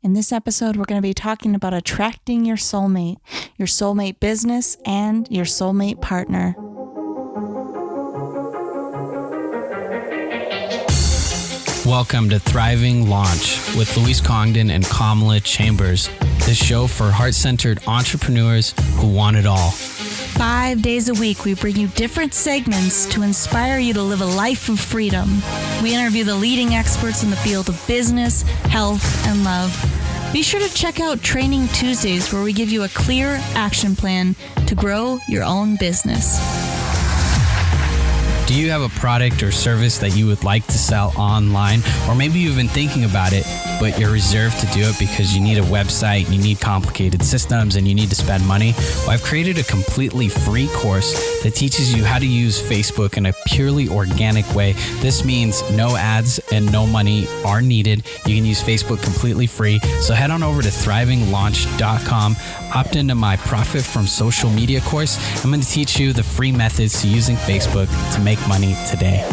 In this episode, we're going to be talking about attracting your soulmate business, and your soulmate partner. Welcome to Thriving Launch with Louise Congdon and Kamala Chambers, the show for heart-centered entrepreneurs who want it all. 5 days a week, we bring you different segments to inspire you to live a life of freedom. We interview the leading experts in the field of business, health, and love. Be sure to check out Training Tuesdays, where we give you a clear action plan to grow your own business. Do you have a product or service that you would like to sell online? Or maybe you've been thinking about it, but you're reserved to do it because you need a website, you need complicated systems, and you need to spend money? Well, I've created a completely free course that teaches you how to use Facebook in a purely organic way. This means no ads and no money are needed. You can use Facebook completely free. So head on over to thrivinglaunch.com, opt into my Profit from Social Media course. I'm going to teach you the free methods to using Facebook to make money today.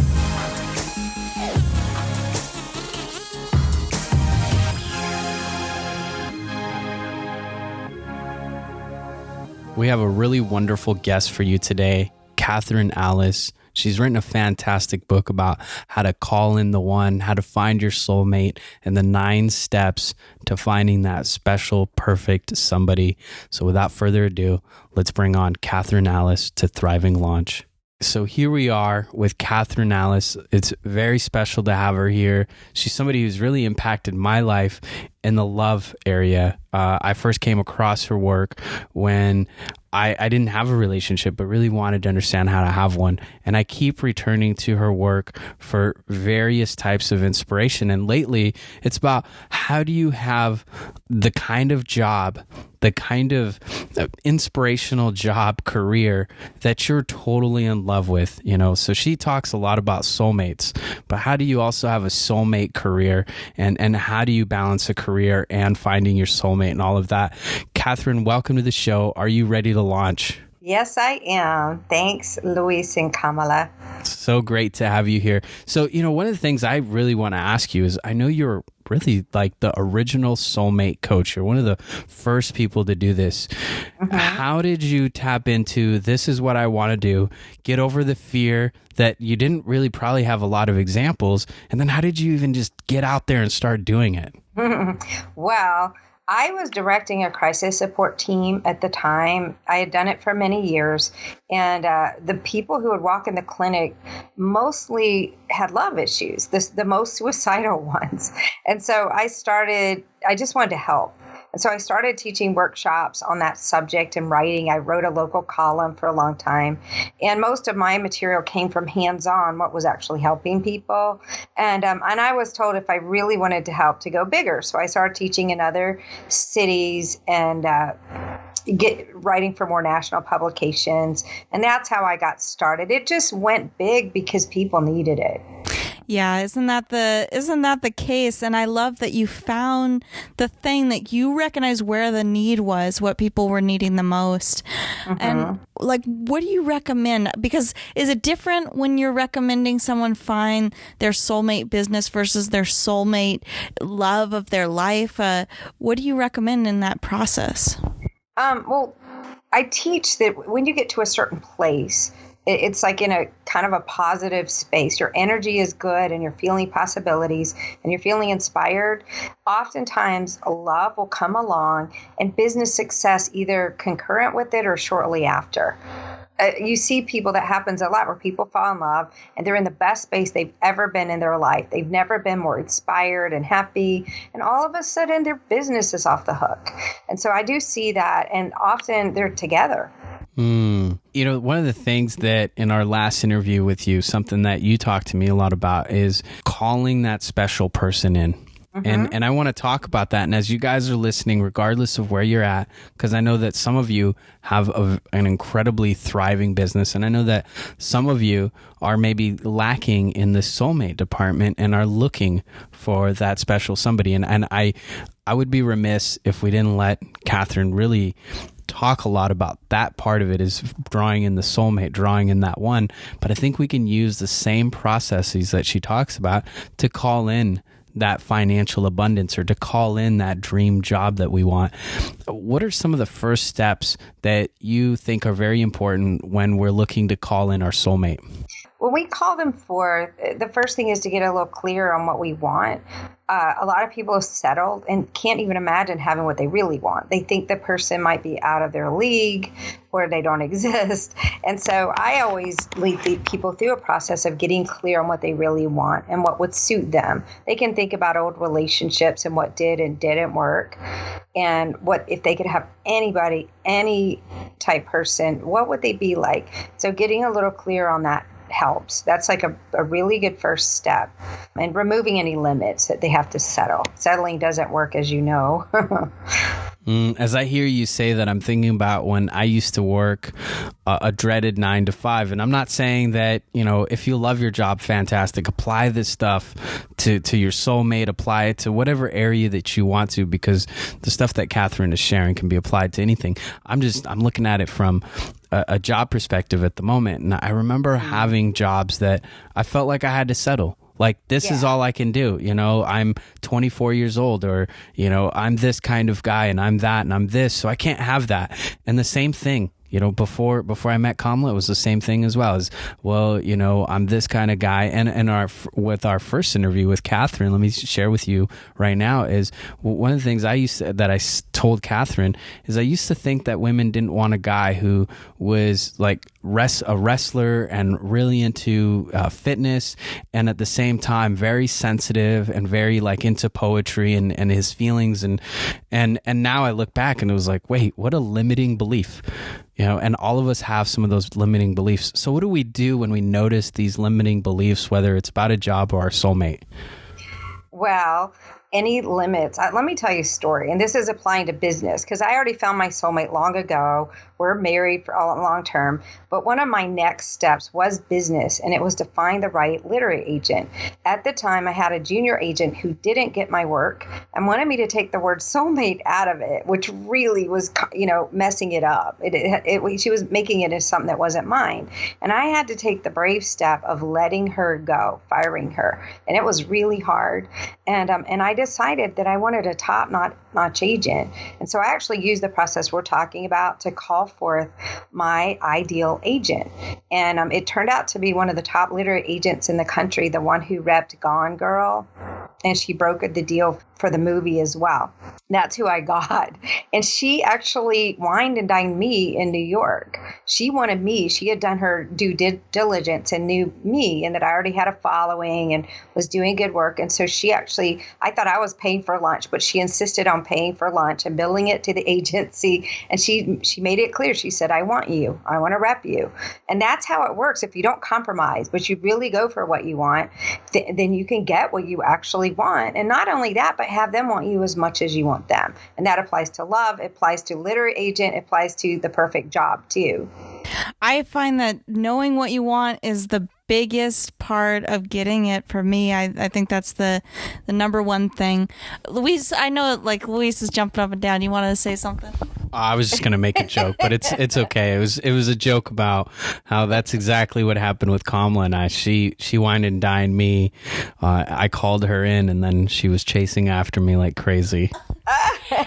We have a really wonderful guest for you today, Kathryn Alice. She's written a fantastic book about how to call in the one, how to find your soulmate, and the 9 steps to finding that special, perfect somebody. So without further ado, let's bring on Kathryn Alice to Thriving Launch. So here we are with Kathryn Alice. It's very special to have her here. She's somebody who's really impacted my life in the love area. I first came across her work when I didn't have a relationship, but really wanted to understand how to have one. And I keep returning to her work for various types of inspiration. And lately, it's about how do you have the kind of job, the kind of inspirational job career that you're totally in love with, you know? So she talks a lot about soulmates, but how do you also have a soulmate career, and how do you balance a career and finding your soulmate and all of that? Kathryn, welcome to the show. Are you ready to launch? Yes, I am. Thanks, Luis and Kamala. So great to have you here. So, one of the things I really want to ask you is, I know you're really like the original soulmate coach. You're one of the first people to do this. Mm-hmm. How did you tap into, this is what I want to do, get over the fear that you didn't really probably have a lot of examples, and then how did you even just get out there and start doing it? Well, I was directing a crisis support team at the time. I had done it for many years. And the people who would walk in the clinic mostly had love issues, the most suicidal ones. And so I just wanted to help. And so I started teaching workshops on that subject and writing. I wrote a local column for a long time. And most of my material came from hands-on, what was actually helping people. And I was told if I really wanted to help, to go bigger. So I started teaching in other cities and writing for more national publications. And that's how I got started. It just went big because people needed it. Yeah, isn't that the case? And I love that you found the thing that you recognize where the need was, what people were needing the most. Mm-hmm. And what do you recommend? Because is it different when you're recommending someone find their soulmate business versus their soulmate love of their life? What do you recommend in that process? Well, I teach that when you get to a certain place, it's like in a kind of a positive space. Your energy is good and you're feeling possibilities and you're feeling inspired. Oftentimes, love will come along and business success either concurrent with it or shortly after. You see people, that happens a lot, where people fall in love and they're in the best space they've ever been in their life. They've never been more inspired and happy. And all of a sudden, their business is off the hook. And so I do see that. And often they're together. One of the things that in our last interview with you, something that you talked to me a lot about is calling that special person in. Mm-hmm. And I want to talk about that. And as you guys are listening, regardless of where you're at, because I know that some of you have an incredibly thriving business. And I know that some of you are maybe lacking in the soulmate department and are looking for that special somebody. And I would be remiss if we didn't let Kathryn really talk a lot about that part of it, is drawing in the soulmate, drawing in that one. But I think we can use the same processes that she talks about to call in that financial abundance or to call in that dream job that we want. What are some of the first steps that you think are very important when we're looking to call in our soulmate? When we call them forth, the first thing is to get a little clear on what we want. A lot of people have settled and can't even imagine having what they really want. They think the person might be out of their league or they don't exist. And so I always lead people through a process of getting clear on what they really want and what would suit them. They can think about old relationships and what did and didn't work. And what if they could have anybody, any type person, what would they be like? So getting a little clear on that helps. That's like a really good first step. And removing any limits that they have to settle. Settling doesn't work, as you know. As I hear you say that, I'm thinking about when I used to work a dreaded 9 to 5. And I'm not saying that, if you love your job, fantastic. Apply this stuff to your soulmate, apply it to whatever area that you want to, because the stuff that Kathryn is sharing can be applied to anything. I'm looking at it from a job perspective at the moment. And I remember having jobs that I felt like I had to settle. Like, this is all I can do. I'm 24 years old, or, I'm this kind of guy and I'm that and I'm this. So I can't have that. And the same thing, before I met Kamala, it was the same thing as well. I'm this kind of guy. And with our first interview with Kathryn, let me share with you right now, is one of the things I told Kathryn is I used to think that women didn't want a guy who was like a wrestler and really into fitness, and at the same time very sensitive and very like into poetry and his feelings, and now I look back and it was like, wait, what a limiting belief. And all of us have some of those limiting beliefs. So what do we do when we notice these limiting beliefs, whether it's about a job or our soulmate? Well, any limits. Let me tell you a story, and this is applying to business because I already found my soulmate long ago. We're married for all long term, but one of my next steps was business, and it was to find the right literary agent. At the time, I had a junior agent who didn't get my work and wanted me to take the word soulmate out of it, which really was, messing it up. She was making it as something that wasn't mine, and I had to take the brave step of letting her go, firing her, and it was really hard. And I decided that I wanted a top-notch agent. And so I actually used the process we're talking about to call forth my ideal agent. And it turned out to be one of the top literary agents in the country, the one who repped Gone Girl. And she brokered the deal for the movie as well. That's who I got. And she actually wined and dined me in New York. She wanted me. She had done her due diligence and knew me, and that I already had a following and was doing good work. And so I thought I was paying for lunch, but she insisted on paying for lunch and billing it to the agency. And she made it clear. She said, I want you. I want to rep you. And that's how it works. If you don't compromise, but you really go for what you want, then you can get what you actually want. And not only that, but have them want you as much as you want them. And that applies to love, it applies to literary agent, it applies to the perfect job too. I find that knowing what you want is the biggest part of getting it for me. I think that's the number one thing. Louise, I know Louise is jumping up and down. You want to say something? I was just going to make a joke, but it's okay. It was a joke about how that's exactly what happened with Kamala and I. She wined and dined me. I called her in, and then she was chasing after me like crazy.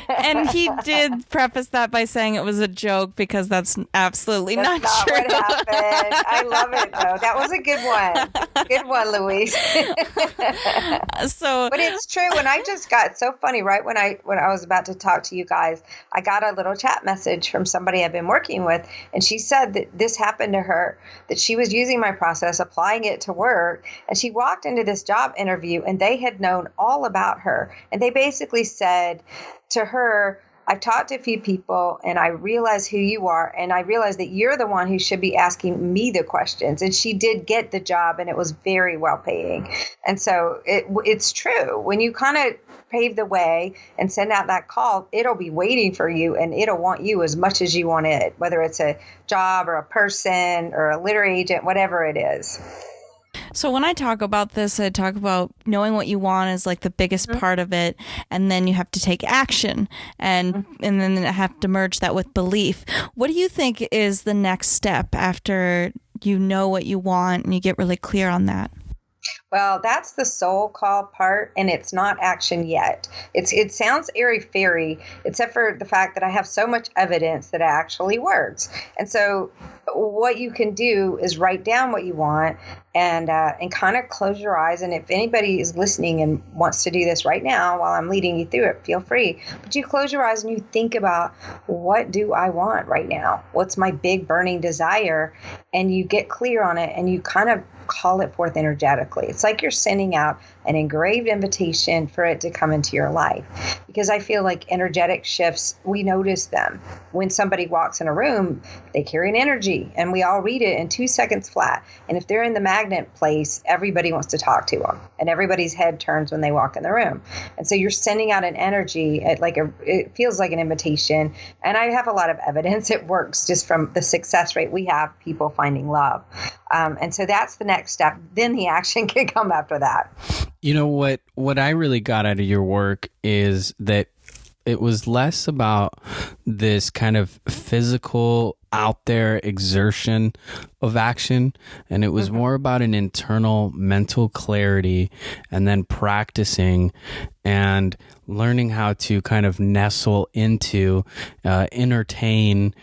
And he did preface that by saying it was a joke, because that's absolutely not true. What happened. I love it, though. That was a good one. Good one, Louise. But it's true. When I just got so funny, right when I was about to talk to you guys, I got a little chat message from somebody I've been working with, and she said that this happened to her, that she was using my process, applying it to work, and she walked into this job interview, and they had known all about her, and they basically said to her, I've talked to a few people and I realize who you are, and I realize that you're the one who should be asking me the questions. And she did get the job, and it was very well paying. And so it's true. When you kind of pave the way and send out that call, it'll be waiting for you, and it'll want you as much as you want it, whether it's a job or a person or a literary agent, whatever it is. So when I talk about this, I talk about knowing what you want is like the biggest part of it, and then you have to take action, and then have to merge that with belief. What do you think is the next step after you know what you want and you get really clear on that? Well, that's the soul call part, and it's not action yet. It sounds airy fairy, except for the fact that I have so much evidence that it actually works. And so, what you can do is write down what you want, and kind of close your eyes. And if anybody is listening and wants to do this right now while I'm leading you through it, feel free. But you close your eyes and you think about, what do I want right now? What's my big burning desire? And you get clear on it, and you kind of call it forth energetically. It's like you're sending out an engraved invitation for it to come into your life. Because I feel like energetic shifts, we notice them. When somebody walks in a room, they carry an energy, and we all read it in 2 seconds flat. And if they're in the magnet place, everybody wants to talk to them, and everybody's head turns when they walk in the room. And so you're sending out an energy, it feels like an invitation. And I have a lot of evidence it works, just from the success rate we have, people finding love. And so that's the next step. Then the action can come after that. You know what I really got out of your work is that it was less about this kind of physical out there exertion of action, and it was more about an internal mental clarity, and then practicing and learning how to kind of nestle into, entertain,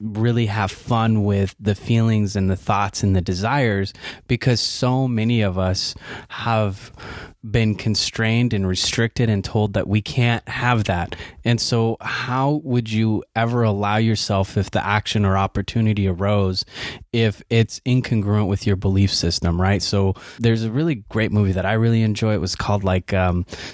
really have fun with the feelings and the thoughts and the desires, because so many of us have been constrained and restricted and told that we can't have that. And so how would you ever allow yourself, if the action or opportunity arose, if it's incongruent with your belief system, right? So there's a really great movie that I really enjoy. It was called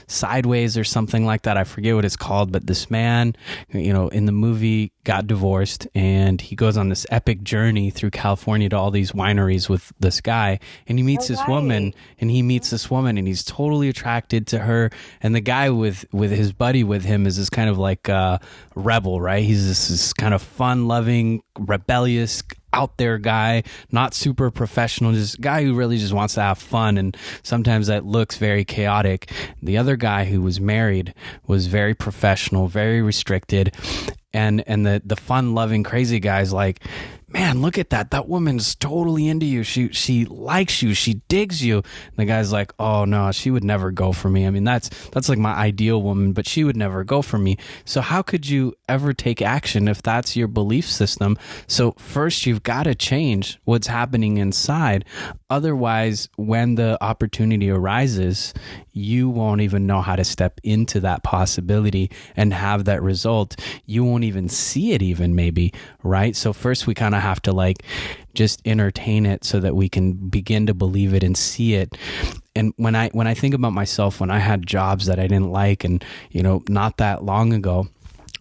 Sideways or something like that. I forget what it's called, but this man, in the movie got divorced, and he goes on this epic journey through California to all these wineries with this guy, and he meets this woman, and he's totally attracted to her. And the guy with his buddy with him is this kind of like rebel, right? He's this kind of fun-loving, rebellious, out there guy, not super professional, just a guy who really just wants to have fun, and sometimes that looks very chaotic. The other guy, who was married, was very professional, very restricted, and the fun-loving, crazy guy's like, man, look at that woman's totally into you, she likes you, she digs you. And the guy's like, oh no, she would never go for me. I mean, that's like my ideal woman, but she would never go for me. So how could you ever take action if that's your belief system? So first you've got to change what's happening inside. Otherwise, when the opportunity arises, you won't even know how to step into that possibility and have that result. You won't even see it, even maybe, right? So first we kind of have to just entertain it so that we can begin to believe it and see it. And when I think about myself, when I had jobs that I didn't like, and not that long ago,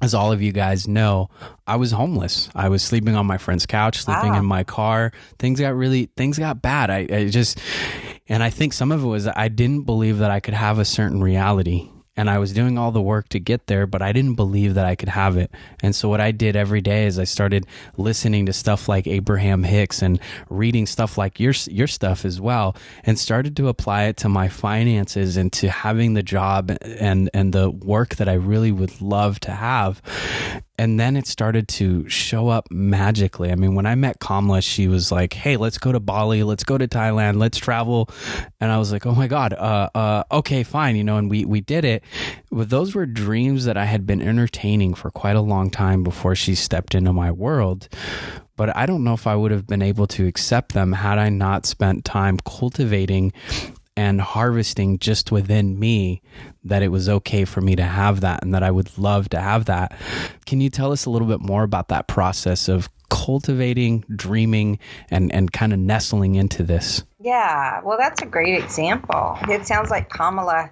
as all of you guys know, I was homeless. I was sleeping on my friend's couch, sleeping in my car. Things got bad. And I think some of it was I didn't believe that I could have a certain reality. And I was doing all the work to get there, but I didn't believe that I could have it. And so what I did every day is I started listening to stuff like Abraham Hicks and reading stuff like your stuff as well, and started to apply it to my finances and to having the job and the work that I really would love to have. And then it started to show up magically. I mean, when I met Kamala, she was like, hey, let's go to Bali, let's go to Thailand, let's travel. And I was like, oh my God, okay, fine, and we did it. But those were dreams that I had been entertaining for quite a long time before she stepped into my world. But I don't know if I would have been able to accept them had I not spent time cultivating and harvesting just within me that it was okay for me to have that, and that I would love to have that. Can you tell us a little bit more about that process of cultivating, dreaming, and kind of nestling into this? Yeah, well, that's a great example. It sounds like Kamala,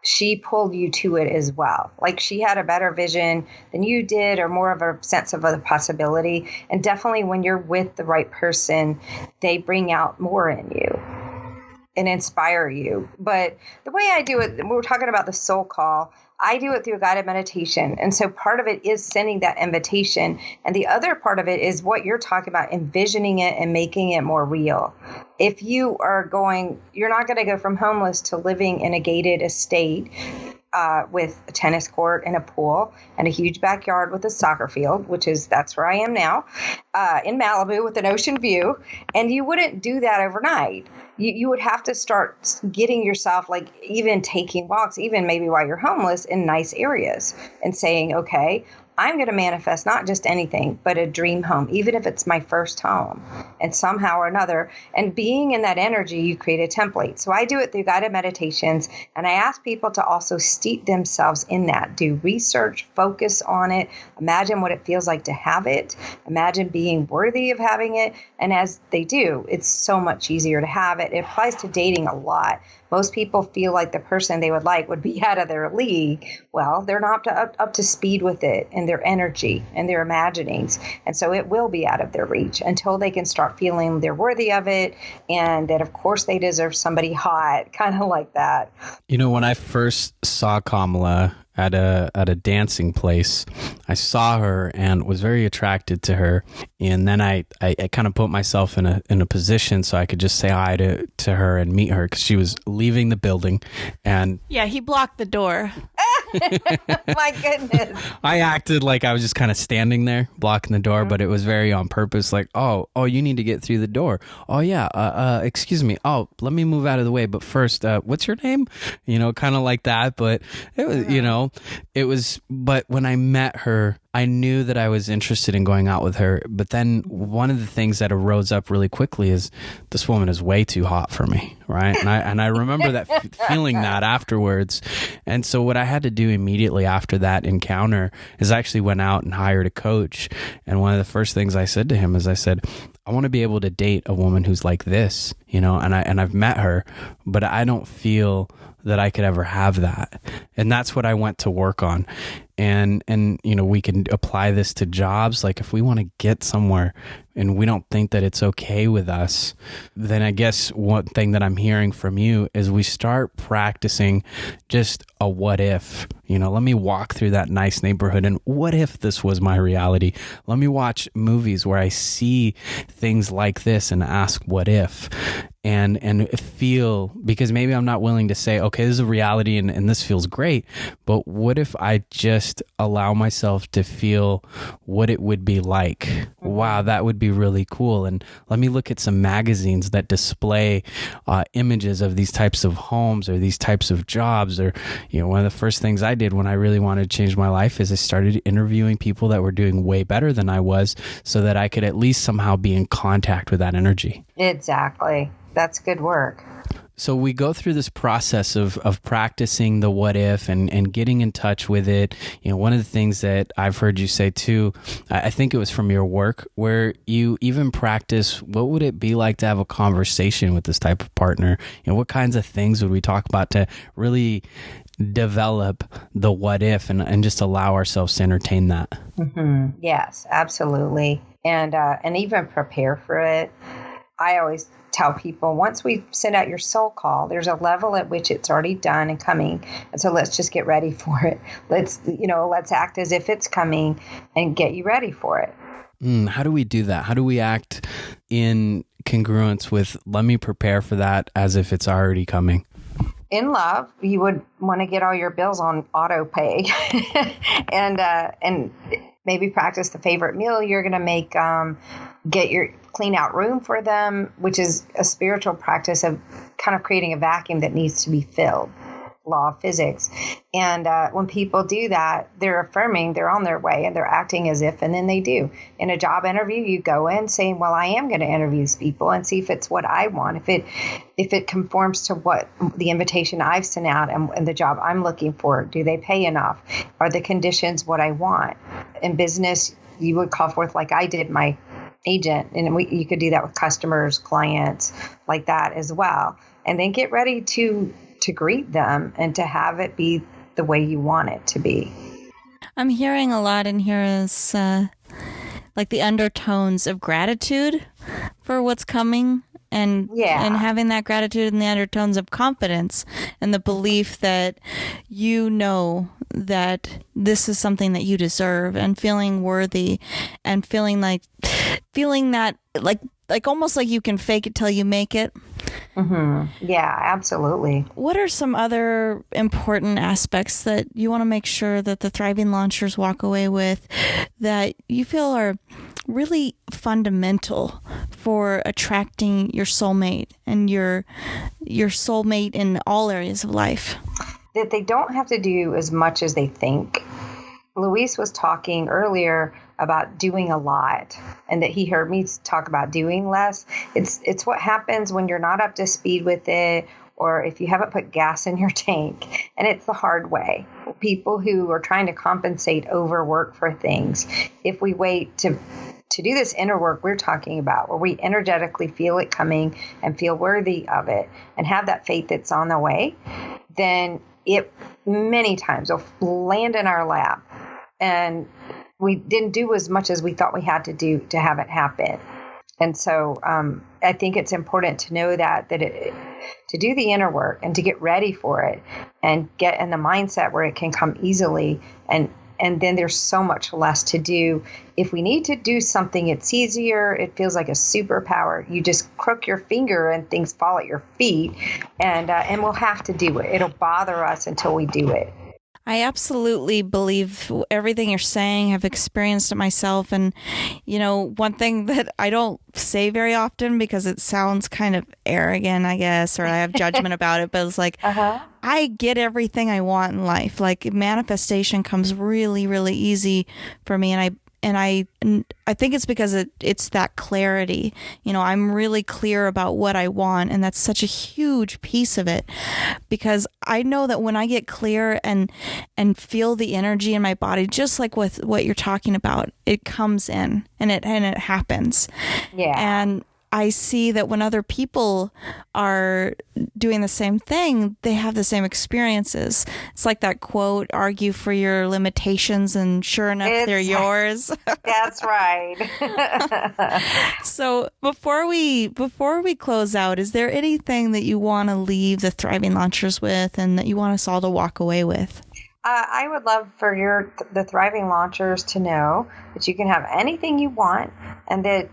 she pulled you to it as well. Like she had a better vision than you did, or more of a sense of the possibility. And definitely when you're with the right person, they bring out more in you and inspire you. But the way I do it, we were talking about the soul call, I do it through a guided meditation. And so part of it is sending that invitation. And the other part of it is what you're talking about, envisioning it and making it more real. If you are you're not going to go from homeless to living in a gated estate with a tennis court and a pool and a huge backyard with a soccer field, that's where I am now, in Malibu with an ocean view. And you wouldn't do that overnight. You would have to start getting yourself, like even taking walks, even maybe while you're homeless, in nice areas and saying, okay, I'm going to manifest not just anything, but a dream home, even if it's my first home, and somehow or another. And being in that energy, you create a template. So I do it through guided meditations, and I ask people to also steep themselves in that. Do research, focus on it, imagine what it feels like to have it, imagine being worthy of having it. And as they do, it's so much easier to have it. It applies to dating a lot. Most people feel like the person they would like would be out of their league. Well, they're not up to speed with it and their energy and their imaginings. And so it will be out of their reach until they can start feeling they're worthy of it, and that, of course, they deserve somebody hot, kind of like that. You know, when I first saw Kamala at a dancing place, I saw her and was very attracted to her. And then I kind of put myself in a position so I could just say hi to her and meet her, because she was leaving the building. And yeah, he blocked the door. My goodness. I acted like I was just kind of standing there blocking the door, but it was very on purpose. Like, oh, you need to get through the door. Oh yeah. Excuse me. Oh, let me move out of the way. But first, what's your name? You know, kind of like that. But it was, but when I met her, I knew that I was interested in going out with her. But then one of the things that arose up really quickly is, this woman is way too hot for me, right? And I remember that feeling that afterwards. And so what I had to do immediately after that encounter is I actually went out and hired a coach. And one of the first things I said to him is, I said, I want to be able to date a woman who's like this, you know, and I've met her, but I don't feel that I could ever have that. And that's what I went to work on. And you know, we can apply this to jobs. Like, if we want to get somewhere and we don't think that it's okay with us, then I guess one thing that I'm hearing from you is we start practicing just a what if. You know, let me walk through that nice neighborhood and what if this was my reality? Let me watch movies where I see things like this and ask what if. And feel, because maybe I'm not willing to say, okay, this is a reality and this feels great, but what if I just allow myself to feel what it would be like? Wow, that would be really cool. And let me look at some magazines that display images of these types of homes or these types of jobs. Or, you know, one of the first things I did when I really wanted to change my life is I started interviewing people that were doing way better than I was, so that I could at least somehow be in contact with that energy. Exactly. That's good work. So we go through this process of practicing the what if and getting in touch with it. You know, one of the things that I've heard you say too, I think it was from your work, where you even practice, what would it be like to have a conversation with this type of partner? You know, what kinds of things would we talk about to really develop the what if and just allow ourselves to entertain that? Mm-hmm. Yes, absolutely. And even prepare for it. I always tell people, once we send out your soul call, there's a level at which it's already done and coming. And so let's just get ready for it. Let's act as if it's coming and get you ready for it. How do we do that? How do we act in congruence with, let me prepare for that as if it's already coming? In love, you would want to get all your bills on auto pay and maybe practice the favorite meal you're going to make, clean out room for them, which is a spiritual practice of kind of creating a vacuum that needs to be filled. Law of physics. And when people do that, they're affirming they're on their way and they're acting as if, and then they do. In a job interview, you go in saying, well, I am going to interview these people and see if it's what I want, if it conforms to what the invitation I've sent out and the job I'm looking for. Do they pay enough? Are the conditions what I want? In business, you would call forth, like I did, my agent, and you could do that with customers, clients, like that as well. And then get ready to greet them and to have it be the way you want it to be. I'm hearing a lot in here is like the undertones of gratitude for what's coming, and having that gratitude and the undertones of confidence and the belief that you know that this is something that you deserve, and feeling worthy and feeling that like almost like you can fake it till you make it. Yeah, absolutely. What are some other important aspects that you want to make sure that the Thriving Launchers walk away with that you feel are really fundamental for attracting your soulmate and your soulmate in all areas of life? That they don't have to do as much as they think. Luis was talking earlier about doing a lot, and that he heard me talk about doing less. It's what happens when you're not up to speed with it, or if you haven't put gas in your tank, and it's the hard way. People who are trying to compensate overwork for things. If we wait to do this inner work we're talking about, where we energetically feel it coming and feel worthy of it and have that faith that's on the way, then it many times will land in our lap. And we didn't do as much as we thought we had to do to have it happen. And so I think it's important to know to do the inner work and to get ready for it and get in the mindset where it can come easily. And then there's so much less to do. If we need to do something, it's easier. It feels like a superpower. You just crook your finger and things fall at your feet, and we'll have to do it. It'll bother us until we do it. I absolutely believe everything you're saying. I've experienced it myself. And, one thing that I don't say very often because it sounds kind of arrogant, I guess, or I have judgment about it, but it's like, I get everything I want in life. Like manifestation comes really, really easy for me. And I think it's because it's that clarity. I'm really clear about what I want, and that's such a huge piece of it, because I know that when I get clear and feel the energy in my body, just like with what you're talking about, it comes in and it happens. Yeah. And I see that when other people are doing the same thing, they have the same experiences. It's like that quote, argue for your limitations and sure enough, they're yours. That's right. So before we close out, is there anything that you want to leave the Thriving Launchers with and that you want us all to walk away with? I would love for the Thriving Launchers to know that you can have anything you want, and that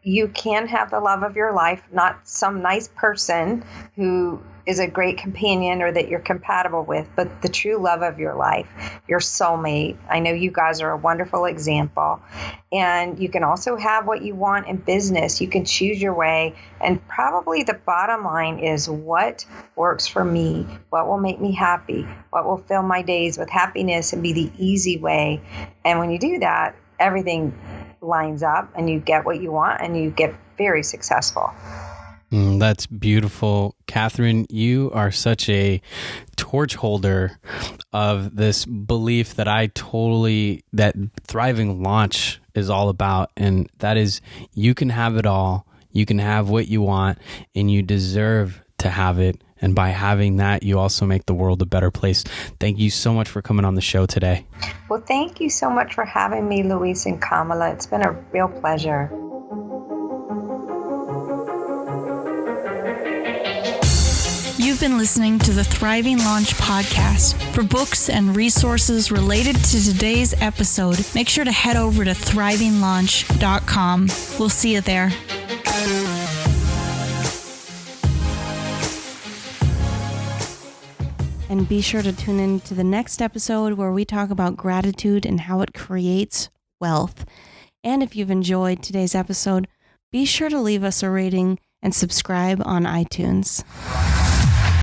you can have the love of your life, not some nice person who is a great companion or that you're compatible with, but the true love of your life, your soulmate. I know you guys are a wonderful example. And you can also have what you want in business. You can choose your way. And probably the bottom line is what works for me, what will make me happy, what will fill my days with happiness and be the easy way. And when you do that, everything lines up and you get what you want and you get very successful. That's beautiful. Kathryn, you are such a torch holder of this belief that that Thriving Launch is all about. And that is, you can have it all. You can have what you want, and you deserve to have it. And by having that, you also make the world a better place. Thank you so much for coming on the show today. Well, thank you so much for having me, Luis and Kamala. It's been a real pleasure. You've been listening to the Thriving Launch podcast. For books and resources related to today's episode, make sure to head over to thrivinglaunch.com. We'll see you there. And be sure to tune in to the next episode where we talk about gratitude and how it creates wealth. And if you've enjoyed today's episode, be sure to leave us a rating and subscribe on iTunes.